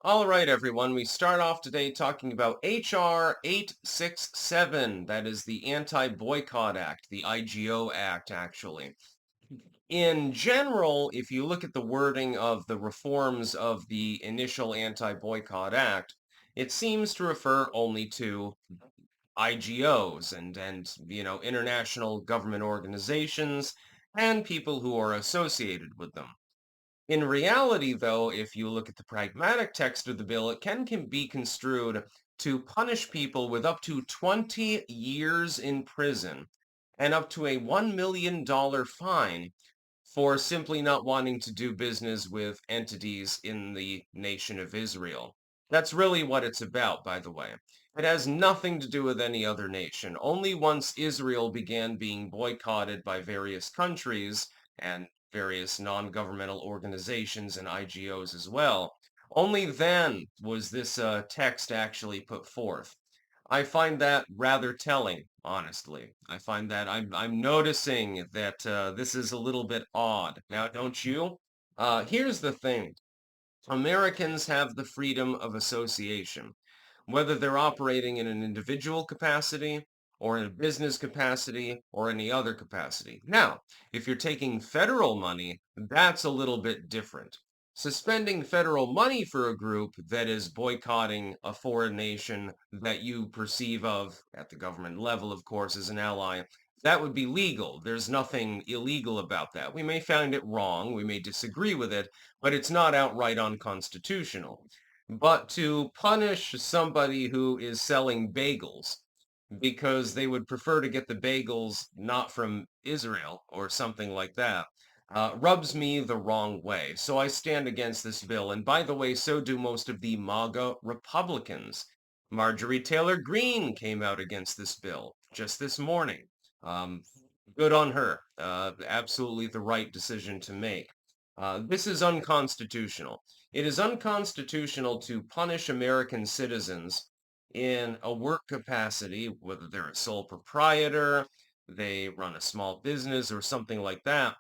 All right, everyone. We start off today talking about HR 867. That is the Anti-Boycott Act, the IGO Act, actually. In general, if you look at the wording of the reforms of the initial Anti-Boycott Act, it seems to refer only to IGOs and international government organizations and people who are associated with them. In reality, though, if you look at the pragmatic text of the bill, it can be construed to punish people with up to 20 years in prison and up to a $1 million fine for simply not wanting to do business with entities in the nation of Israel. That's really what it's about, by the way. It has nothing to do with any other nation. Only once Israel began being boycotted by various countries and various non-governmental organizations and IGOs as well, only then was this text actually put forth. I find that rather telling, honestly. I find that I'm noticing that this is a little bit odd. Now, don't you? Here's the thing. Americans have the freedom of association, whether they're operating in an individual capacity or in a business capacity or any other capacity. Now, if you're taking federal money, that's a little bit different. Suspending federal money for a group that is boycotting a foreign nation that you perceive of, at the government level, of course, as an ally, that would be legal. There's nothing illegal about that. We may find it wrong, we may disagree with it, but it's not outright unconstitutional. But to punish somebody who is selling bagels because they would prefer to get the bagels not from Israel or something like that, rubs me the wrong way. So I stand against this bill. And by the way, so do most of the MAGA Republicans. Marjorie Taylor Greene came out against this bill just this morning. Um, Good on her. Absolutely the right decision to make. This is unconstitutional. It is unconstitutional to punish American citizens in a work capacity, whether they're a sole proprietor, they run a small business, or something like that,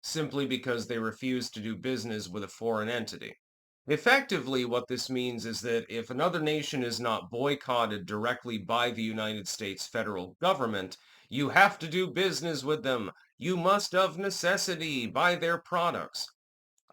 simply because they refuse to do business with a foreign entity. Effectively, what this means is that if another nation is not boycotted directly by the United States federal government, you have to do business with them. You must of necessity buy their products.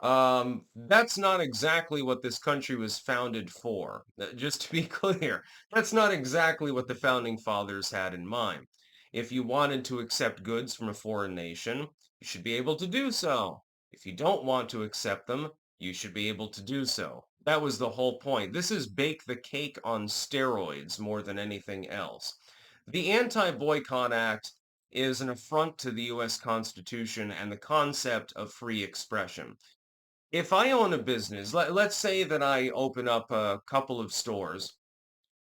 That's not exactly what this country was founded for. Just to be clear, that's not exactly what the founding fathers had in mind. If you wanted to accept goods from a foreign nation, you should be able to do so. If you don't want to accept them, you should be able to do so. That was the whole point. This is bake the cake on steroids more than anything else. The Anti-Boycott Act is an affront to the U.S. Constitution and the concept of free expression. If I own a business, let's say that I open up a couple of stores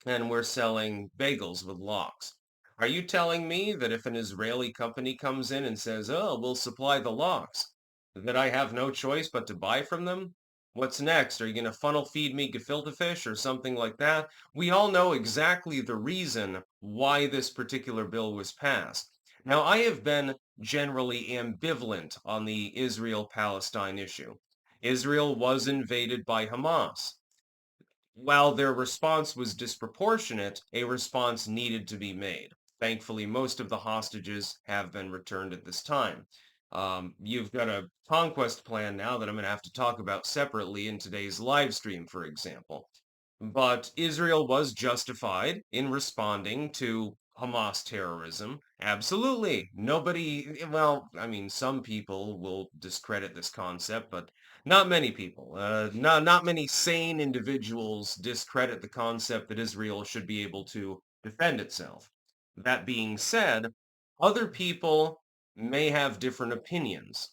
and we're selling bagels with lox. Are you telling me that if an Israeli company comes in and says, "Oh, we'll supply the lox," that I have no choice but to buy from them? What's next? Are you going to funnel feed me gefilte fish or something like that? We all know exactly the reason why this particular bill was passed. Now, I have been generally ambivalent on the Israel-Palestine issue. Israel was invaded by Hamas. While their response was disproportionate, a response needed to be made. Thankfully, most of the hostages have been returned at this time. You've got a conquest plan now that I'm going to have to talk about separately in today's live stream, for example. But Israel was justified in responding to Hamas terrorism. Absolutely. Nobody, well, I mean, some people will discredit this concept, but not many people. Not many sane individuals discredit the concept that Israel should be able to defend itself. That being said, other people may have different opinions.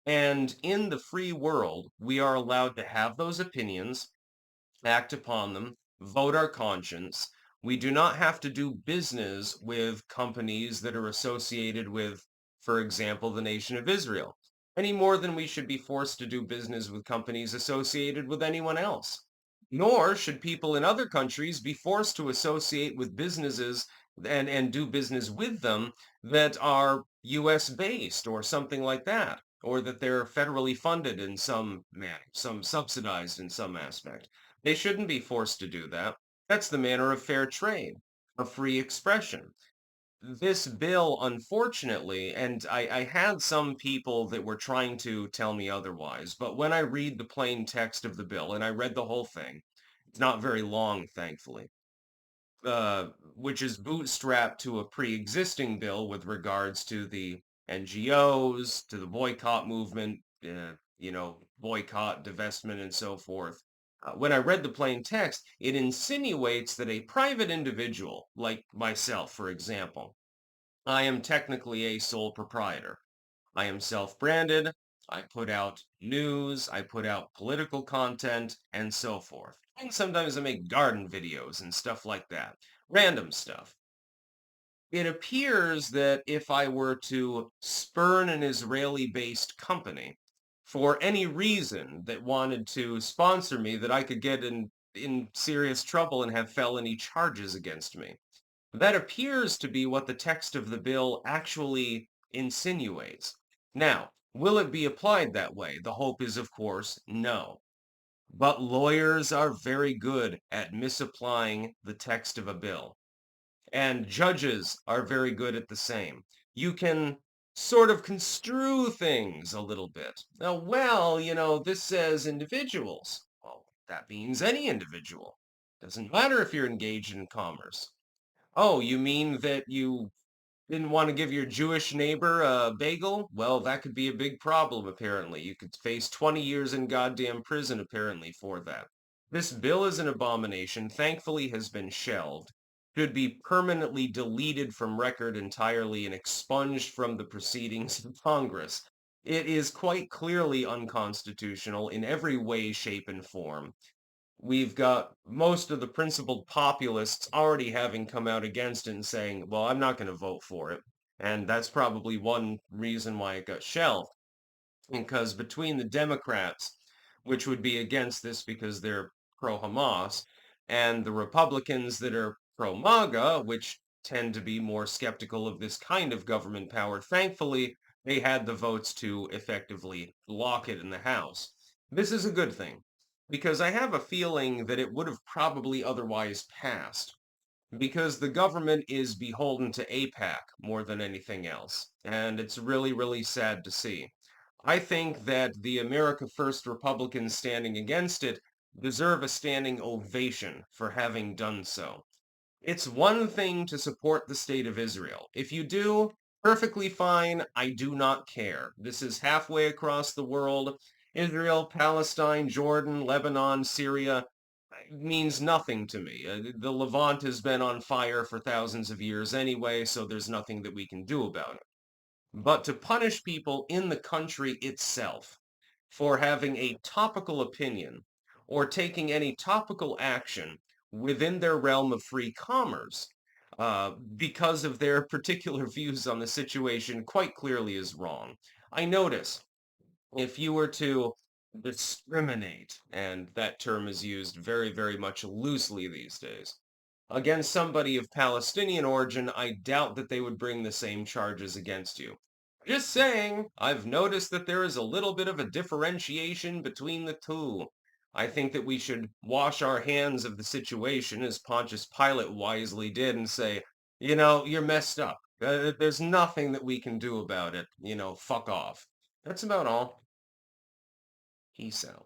And in the free world, we are allowed to have those opinions, act upon them, vote our conscience. We do not have to do business with companies that are associated with, for example, the nation of Israel, any more than we should be forced to do business with companies associated with anyone else. Nor should people in other countries be forced to associate with businesses and do business with them that are US based or something like that, or that they're federally funded in some manner, some subsidized in some aspect. They shouldn't be forced to do that. That's the manner of fair trade, of free expression. This bill, unfortunately, and I had some people that were trying to tell me otherwise, but when I read the plain text of the bill, and I read the whole thing, it's not very long, thankfully, which is bootstrapped to a pre-existing bill with regards to the NGOs, to the boycott movement, boycott, divestment, and so forth. When I read the plain text, it insinuates that a private individual, like myself, for example, I am technically a sole proprietor. I am self-branded. I put out news. I put out political content and so forth. And sometimes I make garden videos and stuff like that. Random stuff. It appears that if I were to spurn an Israeli-based company for any reason that wanted to sponsor me, that I could get in serious trouble and have felony charges against me. That appears to be what the text of the bill actually insinuates. Now, will it be applied that way? The hope is, of course, no. But lawyers are very good at misapplying the text of a bill, and judges are very good at the same. You can sort of construe things a little bit. Now, well, this says individuals. Well, that means any individual. Doesn't matter if you're engaged in commerce. Oh, you mean that you didn't want to give your Jewish neighbor a bagel? Well, that could be a big problem, apparently. You could face 20 years in goddamn prison, apparently, for that. This bill is an abomination, thankfully has been shelved, should be permanently deleted from record entirely and expunged from the proceedings of Congress. It is quite clearly unconstitutional in every way, shape, and form. We've got most of the principled populists already having come out against it and saying, well, I'm not going to vote for it. And that's probably one reason why it got shelved. Because between the Democrats, which would be against this because they're pro-Hamas, and the Republicans that are pro-MAGA, which tend to be more skeptical of this kind of government power, thankfully, they had the votes to effectively block it in the House. This is a good thing, because I have a feeling that it would have probably otherwise passed, because the government is beholden to AIPAC more than anything else, and it's really, really sad to see. I think that the America First Republicans standing against it deserve a standing ovation for having done so. It's one thing to support the state of Israel. If you do, perfectly fine. I do not care. This is halfway across the world. Israel, Palestine, Jordan, Lebanon, Syria means nothing to me. The Levant has been on fire for thousands of years anyway, so there's nothing that we can do about it. But to punish people in the country itself for having a topical opinion or taking any topical action within their realm of free commerce because of their particular views on the situation quite clearly is wrong. I notice if you were to discriminate, and that term is used very, very much loosely these days, against somebody of Palestinian origin, I doubt that they would bring the same charges against you. Just saying, I've noticed that there is a little bit of a differentiation between the two. I think that we should wash our hands of the situation as Pontius Pilate wisely did and say, you're messed up. There's nothing that we can do about it. Fuck off. That's about all. Peace out.